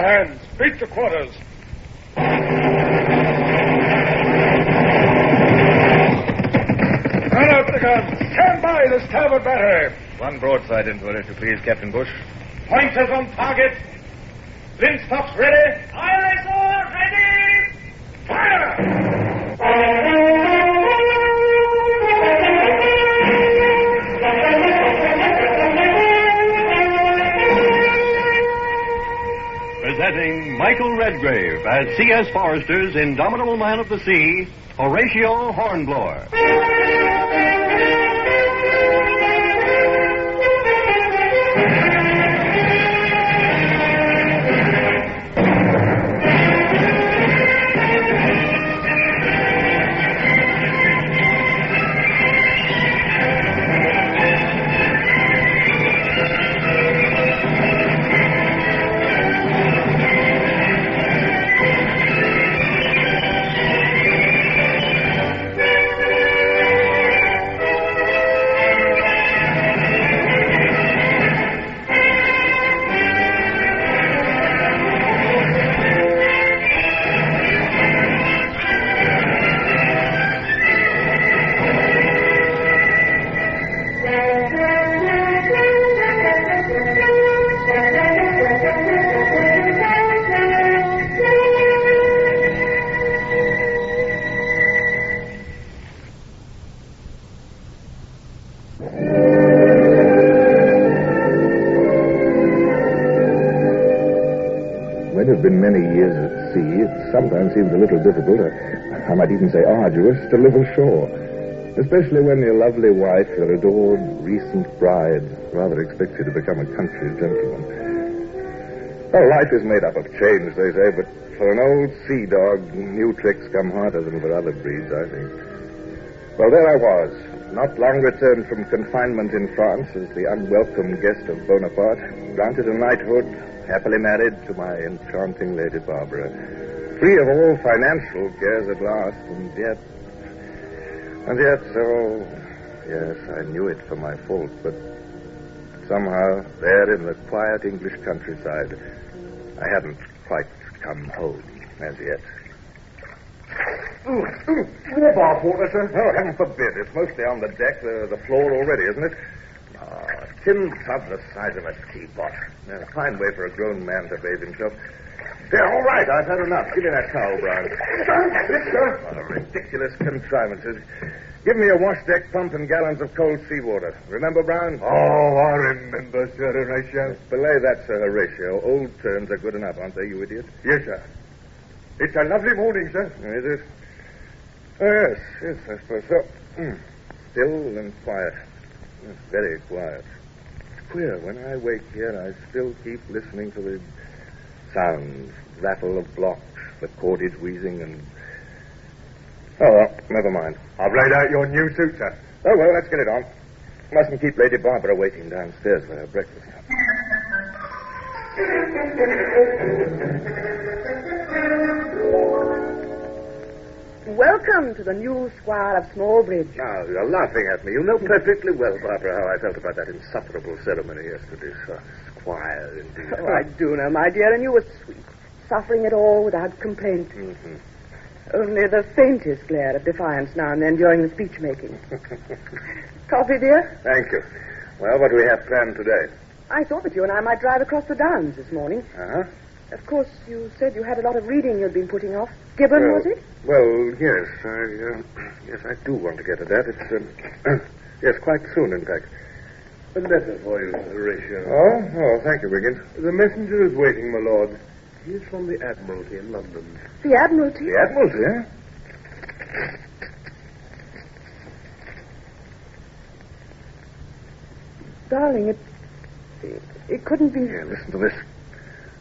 All hands, beat to quarters. Run out the guns. Stand by the starboard battery. One broadside into it, if you please, Captain Bush. Pointers on target. Linstops ready. Aye, sir, ready! Fire! Presenting Michael Redgrave as C.S. Forrester's indomitable man of the sea, Horatio Hornblower. When it has been many years at sea, it sometimes seems a little difficult, I might even say arduous, to live ashore. Especially when your lovely wife, your adored recent bride, rather expects you to become a country gentleman. Well, life is made up of change, they say, but for an old sea dog, new tricks come harder than for other breeds, I think. Well, there I was, not long returned from confinement in France as the unwelcome guest of Bonaparte, granted a knighthood, happily married to my enchanting Lady Barbara, free of all financial cares at last, and yet, oh, yes, I knew it for my fault, but somehow, there in the quiet English countryside, I hadn't quite come home as yet. More bath water, sir? Oh, heaven forbid. It's mostly on the deck, the floor already, isn't it? Tin tub the size of a teapot. A fine way for a grown man to bathe himself. Yeah, all right, I've had enough. Give me that towel, Brown. Sir? What a ridiculous contrivances. Give me a wash deck pump and gallons of cold seawater. Remember, Brown? Oh, I remember, Sir Horatio. Belay that, Sir Horatio. Old terms are good enough, aren't they, you idiot? Yes, sir. It's a lovely morning, sir. Is it? Oh, yes, I suppose so. Still and quiet. Very quiet. It's queer. When I wake here, I still keep listening to the sounds, rattle of blocks, the cordage wheezing, and... Oh, well, never mind. I've laid out your new suit, sir. Oh, well, let's get it on. Mustn't keep Lady Barbara waiting downstairs for her breakfast. Welcome to the new Squire of Smallbridge. Now, you're laughing at me. You know perfectly well, Barbara, how I felt about that insufferable ceremony yesterday. Squire, indeed. Oh, I do know, my dear, and you were sweet. Suffering it all without complaint. Mm-hmm. Only the faintest glare of defiance now and then during the speech-making. Coffee, dear? Thank you. Well, what do we have planned today? I thought that you and I might drive across the Downs this morning. Uh-huh. Of course, you said you had a lot of reading you'd been putting off. Gibbon, was it? Well, yes. Yes, I do want to get to that. It's, yes, quite soon, in fact. A letter for you, Horatio. Oh, thank you, Wiggins. The messenger is waiting, my lord. He is from the Admiralty in London. The Admiralty? The Admiralty, eh? Darling, it couldn't be... Here, listen to this.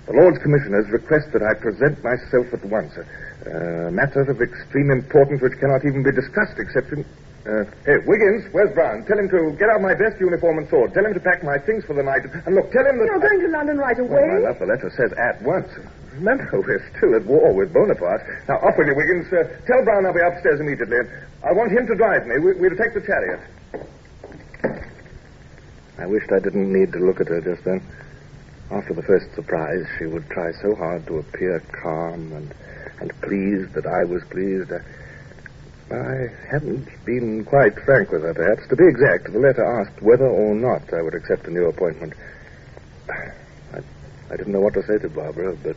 The Lords Commissioners request that I present myself at once. Matter of extreme importance which cannot even be discussed except in... Hey, Wiggins, where's Brown? Tell him to get out my best uniform and sword. Tell him to pack my things for the night. And look, tell him that... You're going to London right away? Well, my love, the letter says at once. Remember, we're still at war with Bonaparte. Now, up with you, Wiggins. Tell Brown I'll be upstairs immediately. I want him to drive me. We'll take the chariot. I wished I didn't need to look at her just then. After the first surprise, she would try so hard to appear calm and pleased that I was pleased. I hadn't been quite frank with her, perhaps. To be exact, the letter asked whether or not I would accept a new appointment. I didn't know what to say to Barbara, but...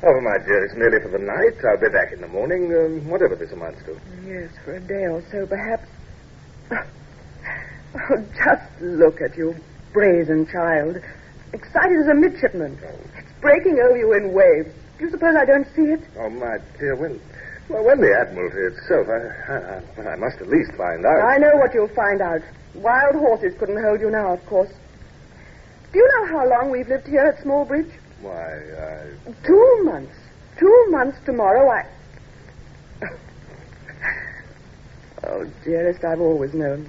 Oh, my dear, it's merely for the night. I'll be back in the morning, whatever this amounts to. Yes, for a day or so, perhaps. Oh, just look at you, brazen child. Excited as a midshipman. It's breaking over you in waves. Do you suppose I don't see it? Oh, my dear, when the Admiralty itself, I must at least find out. I know what you'll find out. Wild horses couldn't hold you now, of course. Do you know how long we've lived here at Smallbridge? Why, 2 months. 2 months tomorrow, Oh, dearest, I've always known.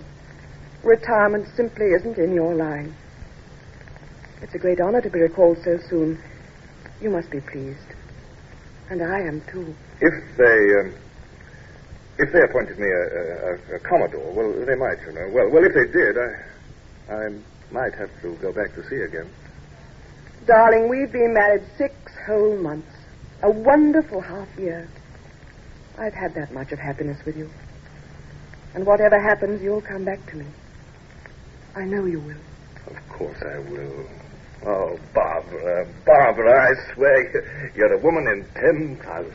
Retirement simply isn't in your line. It's a great honor to be recalled so soon. You must be pleased. And I am, too. If they appointed me a Commodore, well, they might, you know. Well, if they did, I might have to go back to sea again. Darling, we've been married 6 whole months. A wonderful half year. I've had that much of happiness with you. And whatever happens, you'll come back to me. I know you will. Of course I will. Oh, Barbara, I swear, you're a woman in 10,000.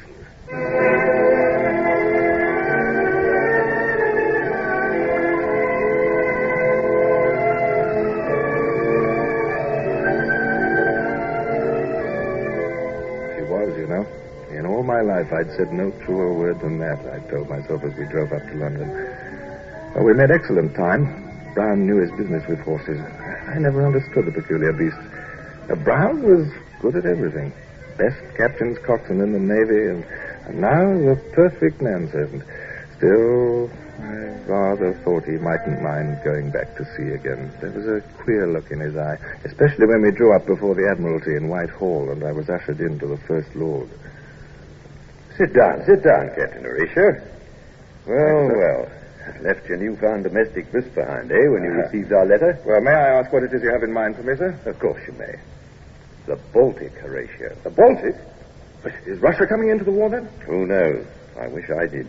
She was, you know. In all my life, I'd said no truer word than that, I told myself as we drove up to London. Well, we made excellent time. Brown knew his business with horses. I never understood the peculiar beasts. Brown was good at everything. Best captain's coxswain in the Navy, and now the perfect manservant. Still, I rather thought he mightn't mind going back to sea again. There was a queer look in his eye, especially when we drew up before the Admiralty in Whitehall, and I was ushered in to the First Lord. Sit down, Captain Horatio. Well. Left your newfound domestic bliss behind, when you received our letter? Well, may I ask what it is you have in mind for me, sir? Of course you may. The Baltic, Horatio. The Baltic? Is Russia coming into the war, then? Who knows? I wish I did.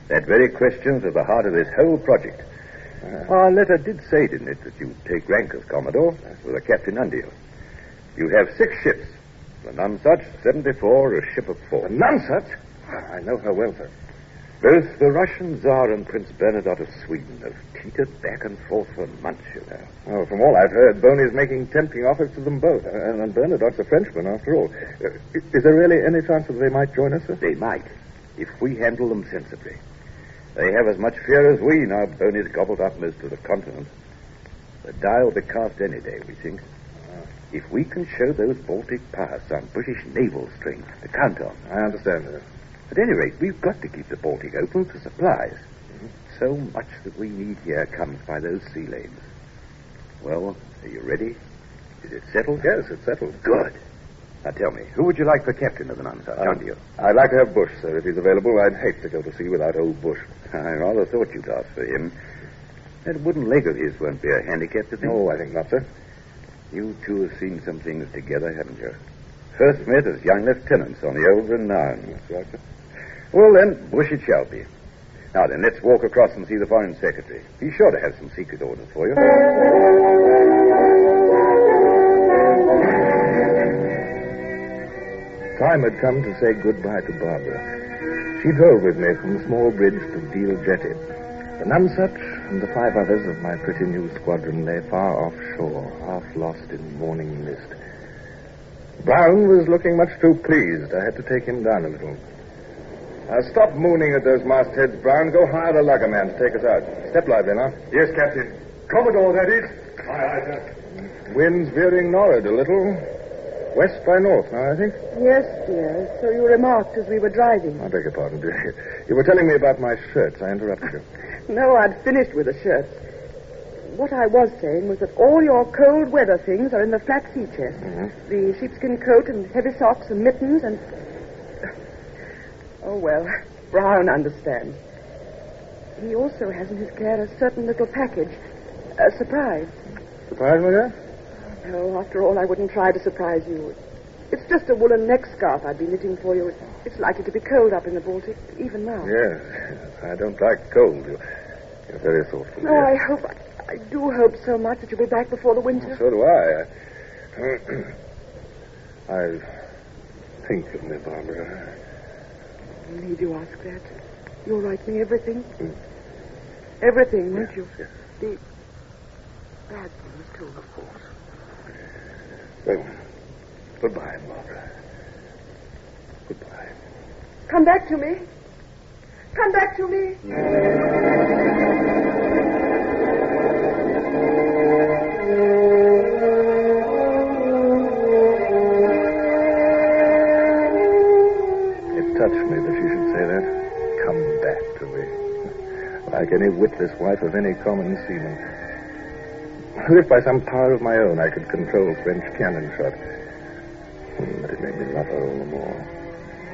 That very question's at the heart of this whole project. Our letter did say, didn't it, that you'd take rank as Commodore with a captain under you. You have 6 ships. The Nonsuch, 74, a ship of 4. The Nonsuch? I know her well, sir. Both the Russian Tsar and Prince Bernadotte of Sweden have teetered back and forth for months, you know. Oh, from all I've heard, Boney's making tempting offers to them both. And Bernadotte's a Frenchman, after all. Is there really any chance that they might join us, sir? They might, if we handle them sensibly. They have as much fear as we, now Boney's gobbled up most of the continent. The die will be cast any day, we think. If we can show those Baltic powers some British naval strength to count on. I understand, sir. At any rate, we've got to keep the Baltic open for supplies. So much that we need here comes by those sea lanes. Well, are you ready? Is it settled? Yes, it's settled. Good. Now tell me, who would you like for captain of the Nonsuch? Under you? I'd like to have Bush, sir, if he's available. I'd hate to go to sea without old Bush. I rather thought you'd ask for him. That wooden leg of his won't be a handicap to think. No, I think not, sir. You two have seen some things together, haven't you? First met as young lieutenants on the old Renown. That's right, sir. Well, then, Bush it shall be. Now, then, let's walk across and see the Foreign Secretary. He's sure to have some secret orders for you. Time had come to say goodbye to Barbara. She drove with me from Smallbridge to Deal Jetty. The Nonsuch and the 5 others of my pretty new squadron lay far offshore, half lost in morning mist. Brown was looking much too pleased. I had to take him down a little. Stop mooning at those mastheads, Brown. Go hire a lugger man to take us out. Step lively now. Yes, Captain. Commodore, that is. Aye, sir. Wind's veering nor'ard a little. West by north now, I think. Yes, dear. So you remarked as we were driving. I beg your pardon, dear. You were telling me about my shirts. I interrupted you. No, I'd finished with the shirts. What I was saying was that all your cold weather things are in the flat sea chest. Mm-hmm. The sheepskin coat and heavy socks and mittens and... Oh, well, Brown understands. He also has in his care a certain little package. A surprise. Surprise, my dear? No, after all, I wouldn't try to surprise you. It's just a woolen neck scarf I'd be knitting for you. It's likely to be cold up in the Baltic, even now. Yes, I don't like cold. You're very thoughtful. No, I do hope so much that you'll be back before the winter. So do I. I think of me, Barbara. Need you ask that? You'll write me everything? Everything, won't you? Yes. The bad things, too. Of course. Well, goodbye, Barbara. Goodbye. Come back to me. Come back to me. It touched me that she should say that. Come back to me. Like any witless wife of any common seaman. As if by some power of my own I could control French cannon shot. But it made me love her all the more.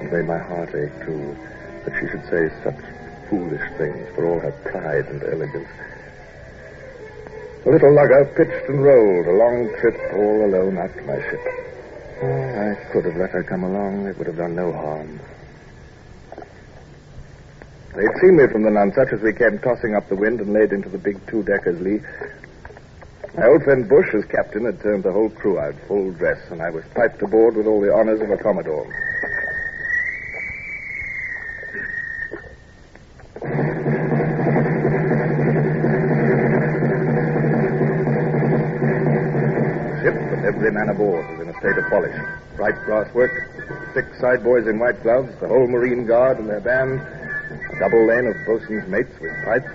It made my heart ache, too, that she should say such foolish things for all her pride and elegance. The little lugger pitched and rolled a long trip all alone out to my ship. Oh, I could have let her come along. It would have done no harm. They'd seen me from the Nonsuch as we came tossing up the wind and laid into the big two-decker's lee. My old friend Bush, as captain, had turned the whole crew out full dress, and I was piped aboard with all the honors of a commodore. Ship, with every man aboard, was in a state of polish. Bright brass work, 6 side boys in white gloves, the whole Marine Guard and their band, a double lane of bosun's mates with pipes.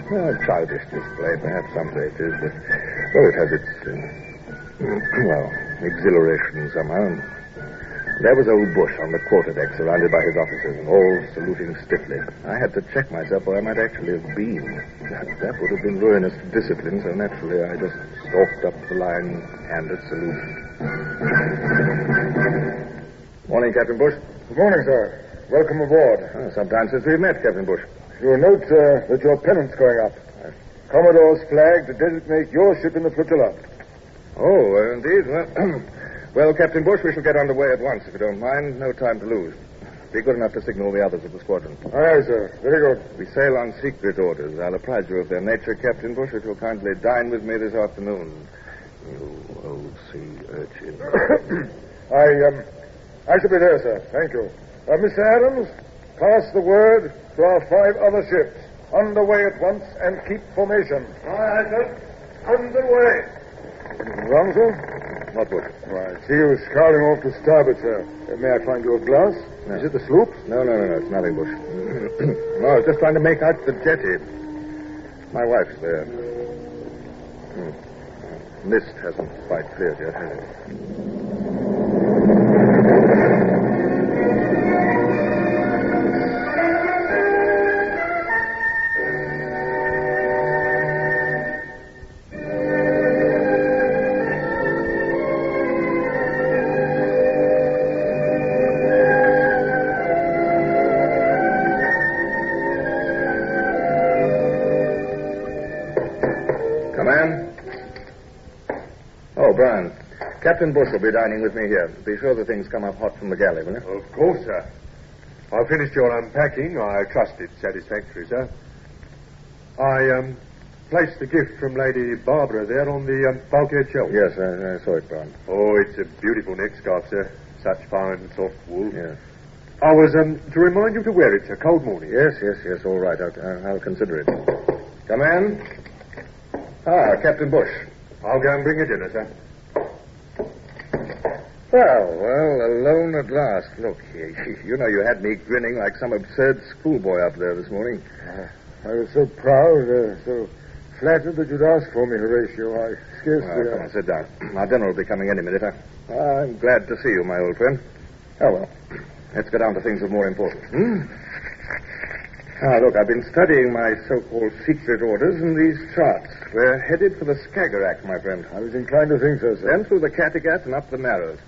Childish display, perhaps some say it is, but it has its, exhilaration somehow. There was old Bush on the quarterdeck, surrounded by his officers, and all saluting stiffly. I had to check myself, or I might actually have been. That would have been ruinous to discipline, so naturally I just stalked up the line, handed salute. Morning, Captain Bush. Good morning, sir. Welcome aboard. Sometime since we've met, Captain Bush. You'll note that your pennant's going up. Commodore's flag to designate your ship in the flotilla. Oh, indeed. Well, Captain Bush, we shall get underway at once, if you don't mind. No time to lose. Be good enough to signal the others of the squadron. Aye, sir. Very good. We sail on secret orders. I'll apprise you of their nature, Captain Bush, if you'll kindly dine with me this afternoon. You old sea urchin. I shall be there, sir. Thank you. Mr. Adams, pass the word to our 5 other ships. Underway at once and keep formation. Aye, sir. Underway. Anything wrong, sir? Not Bush. I see you scouring off to starboard, sir. May I find you a glass? No. Is it the sloop? No. It's nothing, Bush. No, I was just trying to make out the jetty. My wife's there. Mist hasn't quite cleared yet, has it? Brown. Captain Bush will be dining with me here. Be sure the things come up hot from the galley, will you? Of course, sir. I've finished your unpacking. I trust it's satisfactory, sir. I placed the gift from Lady Barbara there on the bulkhead shelf. Yes, I saw it, Brown. Oh, it's a beautiful neck scarf, sir. Such fine, soft wool. Yes. I was to remind you to wear it, sir. Cold morning. Yes. All right. I'll consider it. Come in. Captain Bush. I'll go and bring you dinner, sir. Well, alone at last. Look, you know you had me grinning like some absurd schoolboy up there this morning. I was so proud, so flattered that you'd ask for me, Horatio. I scarcely... Come on, sit down. Our dinner will be coming any minute. I'm glad to see you, my old friend. Oh, well, let's get down to things of more importance. Look, I've been studying my so-called secret orders and these charts. We're headed for the Skagerrak, my friend. I was inclined to think so, sir. Then through the Kattegat and up the Narrows.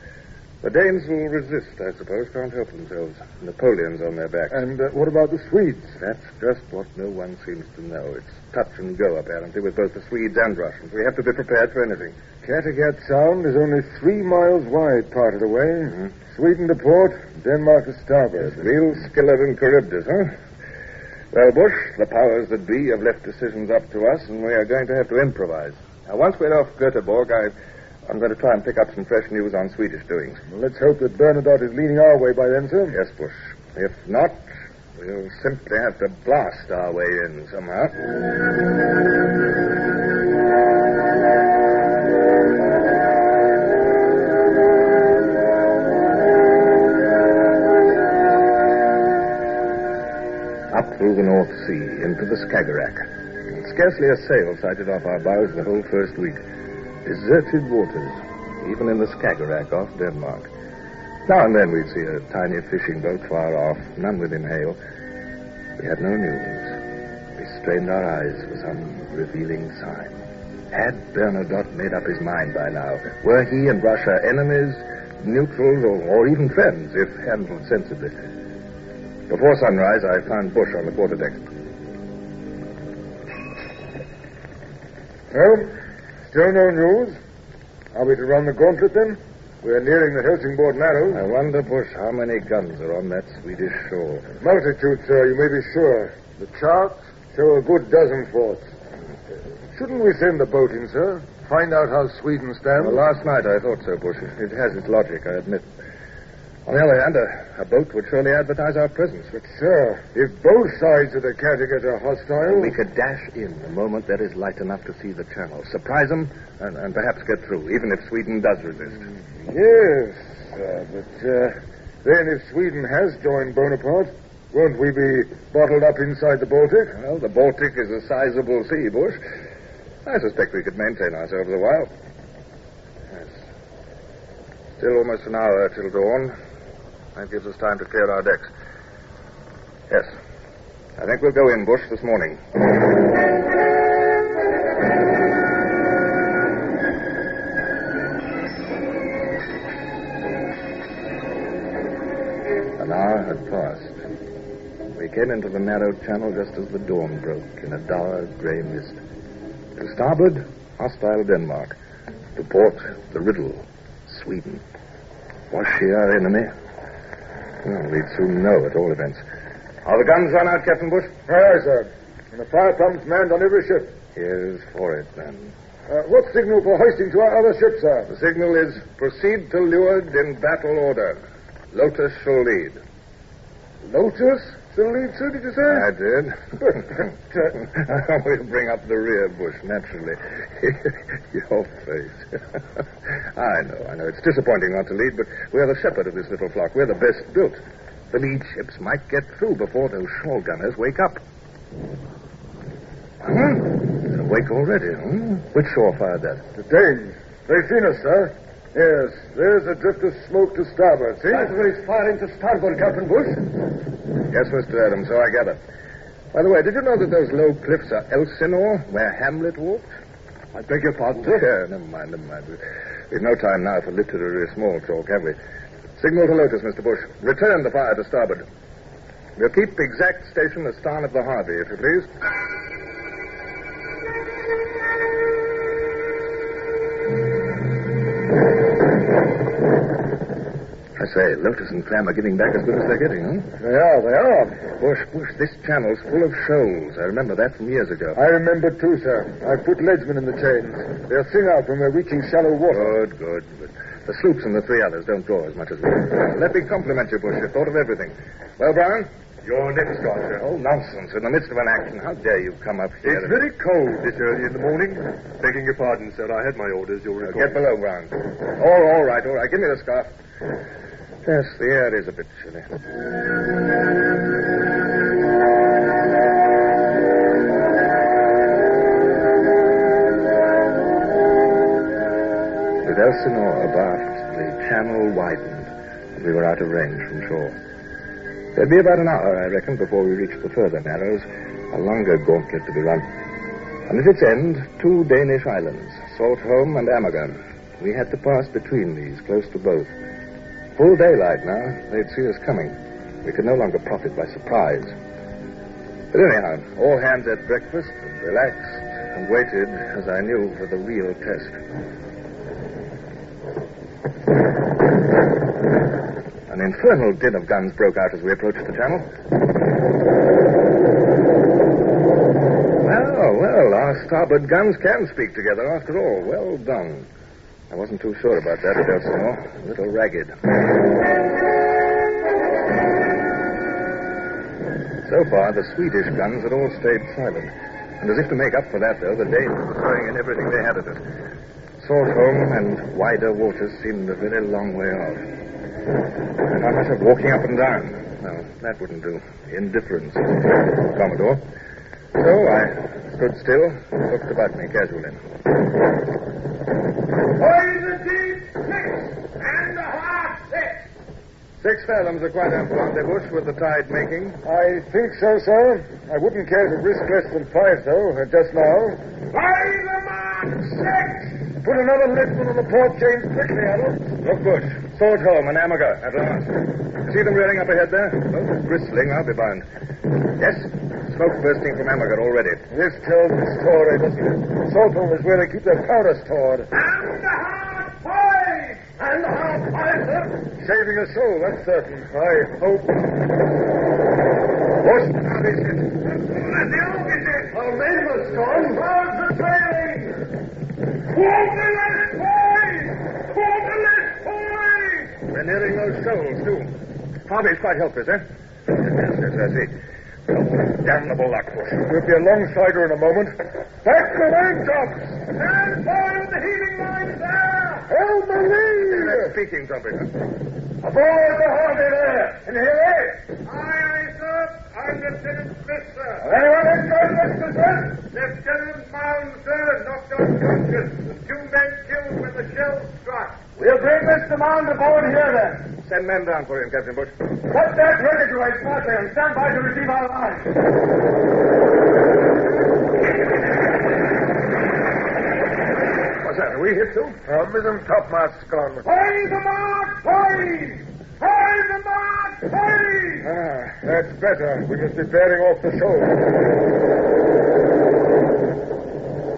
The Danes will resist, I suppose. Can't help themselves. Napoleon's on their backs. And what about the Swedes? That's just what no one seems to know. It's touch and go, apparently, with both the Swedes and Russians. We have to be prepared for anything. Kattegat Sound is only 3 miles wide part of the way. Mm-hmm. Sweden to port, Denmark to starboard. Yes, real Skillet and Charybdis, huh? Well, Bush, the powers that be have left decisions up to us, and we are going to have to improvise. Now, once we're off Göteborg, I'm going to try and pick up some fresh news on Swedish doings. Well, let's hope that Bernadotte is leading our way by then, sir. Yes, Bush. If not, we'll simply have to blast our way in somehow. Up through the North Sea, into the Skagerrak. And scarcely a sail sighted off our bows the whole first week. Deserted waters, even in the Skagerrak off Denmark. Now and then we'd see a tiny fishing boat far off, none within hail. We had no news. We strained our eyes for some revealing sign. Had Bernadotte made up his mind by now? Were he and Russia enemies, neutrals, or even friends, if handled sensibly? Before sunrise, I found Bush on the quarterdeck. Well, still no news. Are we to run the gauntlet, then? We're nearing the Helsingborg Narrows. I wonder, Bush, how many guns are on that Swedish shore. Multitude, sir, you may be sure. The charts show a good dozen forts. Shouldn't we send the boat in, sir? Find out how Sweden stands? Well, last night I thought so, Bush. It has its logic, I admit. On the other hand, a boat would surely advertise our presence. But, sir, if both sides of the Kattegat are hostile... We could dash in the moment there is light enough to see the channel. Surprise them and perhaps get through, even if Sweden does resist. Yes, sir, but then if Sweden has joined Bonaparte, won't we be bottled up inside the Baltic? Well, the Baltic is a sizable sea, Bush. I suspect we could maintain ourselves a while. Yes. Still almost an hour till dawn. That gives us time to clear our decks. Yes. I think we'll go in, Bush, this morning. An hour had passed. We came into the narrow channel just as the dawn broke in a dark gray mist. To starboard, hostile Denmark. To port, the riddle, Sweden. Was she our enemy? Well, we'd soon know, at all events. Are the guns run out, Captain Bush? Aye, sir. And the fire pumps manned on every ship. Here's for it, then. What signal for hoisting to our other ships, sir? The signal is, proceed to leeward in battle order. Lotus shall lead. Lotus shall lead, sir, did you say? I did. We'll bring up the rear, Bush, naturally. Your face. I know. It's disappointing not to lead, but we're the shepherd of this little flock. We're the best built. The lead ships might get through before those shore gunners wake up. They're awake already, Which shore fired that? The Danes. They've seen us, sir. Yes, there's a drift of smoke to starboard, see? That's where it's firing to starboard, Captain Bush. Yes, Mr. Adams, so I gather. By the way, did you know that those low cliffs are Elsinore, where Hamlet walked? I beg your pardon, sir? Yeah, never mind. We've no time now for literary small talk, have we? Signal to Lotus, Mr. Bush. Return the fire to starboard. We'll keep exact station astern of the Harvey, if you please. I say, Lotus and Clam are giving back as good as they're getting, They are. Bush, this channel's full of shoals. I remember that from years ago. I remember, too, sir. I put leadsmen in the chains. They'll sing out when we're reaching shallow water. Good. But the sloops and the 3 others don't draw as much as we do. Let me compliment you, Bush. You've thought of everything. Well, Brown? Your next guard, sir. Oh, nonsense. In the midst of an action. How dare you come up here? It's very cold this early in the morning. Begging your pardon, sir. I had my orders, you'll recall. Get below, Brown. All right. Give me the scarf. Yes, the air is a bit chilly. With Elsinore abaft, the channel widened, and we were out of range from shore. There'd be about an hour, I reckon, before we reached the further narrows, a longer gauntlet to be run. And at its end, 2 Danish islands, Saltholm and Amager. We had to pass between these, close to both. Full daylight now. They'd see us coming. We could no longer profit by surprise. But anyhow, all hands at breakfast and relaxed and waited, as I knew, for the real test. An infernal din of guns broke out as we approached the channel. Well, our starboard guns can speak together after all. Well done. I wasn't too sure about that at Elsinore. A little ragged. So far, the Swedish guns had all stayed silent. And as if to make up for that, though, the Danes were throwing in everything they had at us. Saltholm and wider waters seemed a very long way off. I found myself walking up and down. No, that wouldn't do. Indifference, Commodore. So I stood still and looked about me casually. Boys a deep 6 and a half 6. 6 fathoms are quite ample, aren't they, Bush, with the tide making? I think so, sir. I wouldn't care to risk less than 5, though, just now. By the mark 6. Put another liftman on the port chains quickly, Adams. Look, Bush. Saltholm and Amager, at last. See them rearing up ahead there? Both bristling, I'll be bound. Yes? Smoke bursting from Amager already. This tells the story, doesn't it? Saltholm is where they keep their powder stored. And a half 5. And a half 5, sir. Saving a soul, that's certain. I hope. Bush, how is it? And the opposite. Our neighbor's gone. How's the trailing? Quarterless, boys! Quarterless, boys! We're nearing those shoals, too. Harvey's quite helpless, eh? Yes, I see. Oh, damnable luck, Bush. We'll be alongside her in a moment. Back the maintop! Stand forward the heaving lines there! Help the lead! That's speaking trumpet, huh? Aboard the Harvey there! Can you hear me? Aye, sir. I'm Lieutenant Smith, sir. Anyone inside, Mr. Smith? Lieutenant Mound, sir, knocked unconscious. 2 men killed when the shell struck. We'll bring Mr. Mound aboard here, then. Send men down for him, Captain Bush. Put that ready to right smartly and stand by to receive our line. What's that? Are we hit, too? Our mizzen topmast's gone. By the mark, boys! By the mark, boys! That's better. We must be bearing off the shoal.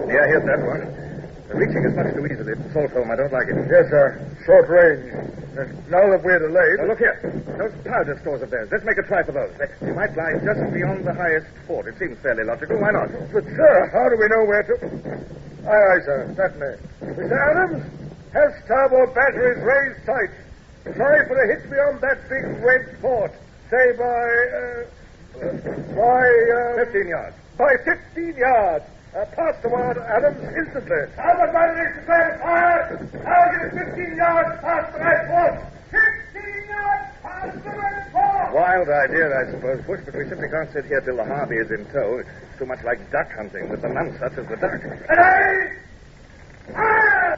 Yeah, here's that one. The reaching is much too easily. Saltholm, I don't like it. Yes, sir. Short range. And now that we're delayed... Now, look here. Those powder stores of theirs. Let's make a try for those. They might lie just beyond the highest fort. It seems fairly logical. Why not? But, sir, how do we know where to... Aye, sir. Certainly. Mr. Adams, have starboard batteries raised tight. Try for a hit beyond that big red fort. Say by 15 yards. By 15 yards. Pass the word, Adams, instantly. Starboard batteries to stand fire! Target 15 yards past the red fort! 15 yards past the red fort! Wild idea, I suppose, Bush, but we simply can't sit here till the Harvey is in tow. It's too much like duck hunting with the nonsuch as the duck. Ready? Fire!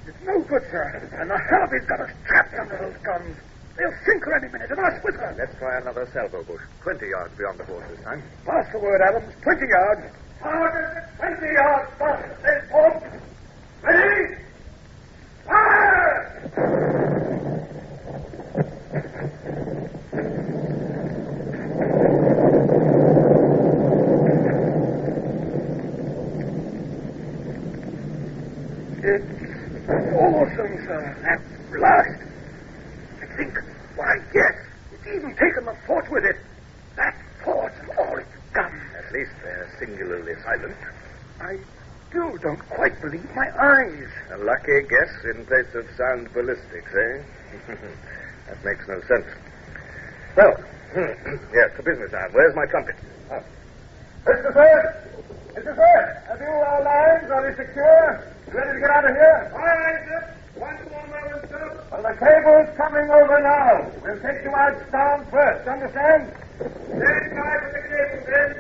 It's no good, sir. And the Harvey's got us trapped under those guns. They'll sink her any minute, and us with her. Let's try another salvo, Bush. 20 yards beyond the fort this time. Pass the word, Adams. 20 yards. Target 20 yards past the red fort! Ready? Fire! It's awesome, sir. That blast. I think, why, yes, it's even taken the fort with it. That fort and all its guns. At least they're singularly silent. I still don't quite believe my eyes. A lucky guess in place of sound ballistics, eh? That makes no sense. Well, yes, the business now. Where's my trumpet? Mr. Smith! Mr. Smith! Have you our lines? Are they secure? Ready to get out of here? All right, sir. One more moment, sir. Well, the cable's coming over now. We'll take you out down first. Understand? Stand by for the cable, then.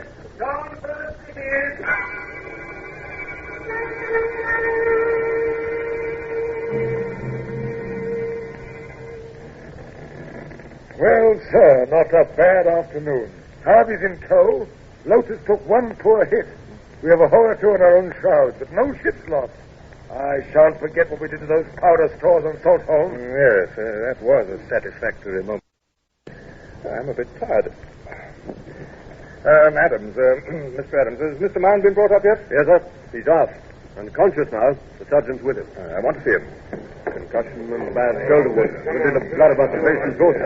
Down first it is. Well, sir, not a bad afternoon. Harvey's in tow. Lotus took one poor hit. We have a hole or two in our own shrouds, but no ship's lost. I shan't forget what we did to those powder stores on Salt Hole. Yes, that was a satisfactory moment. I'm a bit tired. Adams, Mr. Adams, has Mr. Mound been brought up yet? Yes, sir. He's off. Unconscious now. The sergeant's with him. I want to see him. Concussion and bad shoulder wound. There's a bit of blood about the face and throat.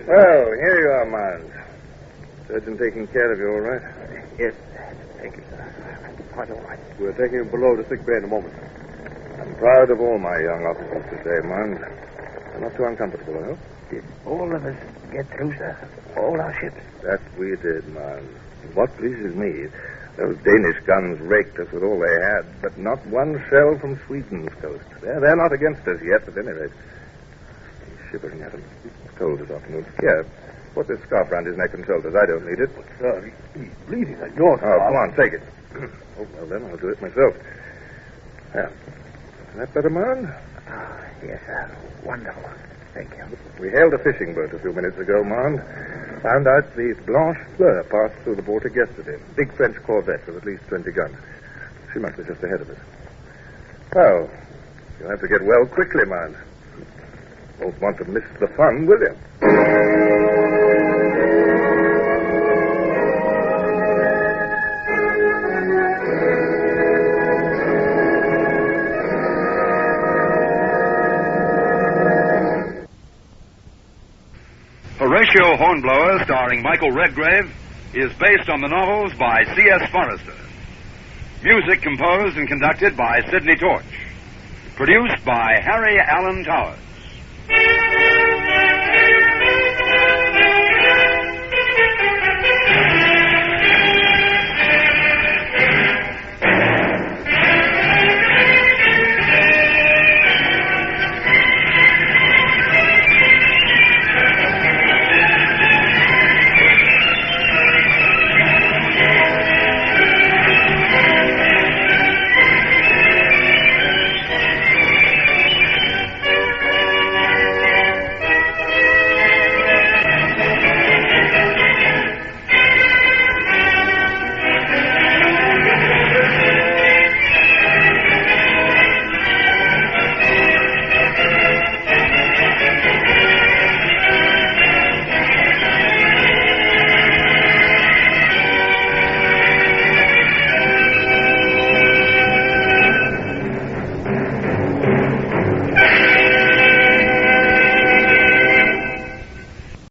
Well, here you are, Mound. Surgeon taking care of you, all right? Yes. Thank you, sir. Quite all right. We're taking him below to sick bay in a moment. I'm proud of all my young officers today, Mound. They're not too uncomfortable, I hope. Did all of us get through, sir? All our ships? That we did, Mound. What pleases me, those Danish guns raked us with all they had, but not one shell from Sweden's coast. They're not against us yet, at any rate. He's shivering at him. It's cold this afternoon. Here, put this scarf round his neck and shoulders. I don't need it. But, sir, he's bleeding at your Oh, come on, take it. Oh, well, then I'll do it myself. Yeah. Is that better, Mound? Ah, yes, sir. Wonderful. Thank you. We hailed a fishing boat a few minutes ago, Mound. Found out the Blanche Fleur passed through the Baltic yesterday. Big French corvette with at least 20 guns. She must be just ahead of us. Well, you'll have to get well quickly, Mound. Won't want to miss the fun, will you? Horatio Hornblower, starring Michael Redgrave, is based on the novels by C.S. Forrester. Music composed and conducted by Sidney Torch. Produced by Harry Allen Towers.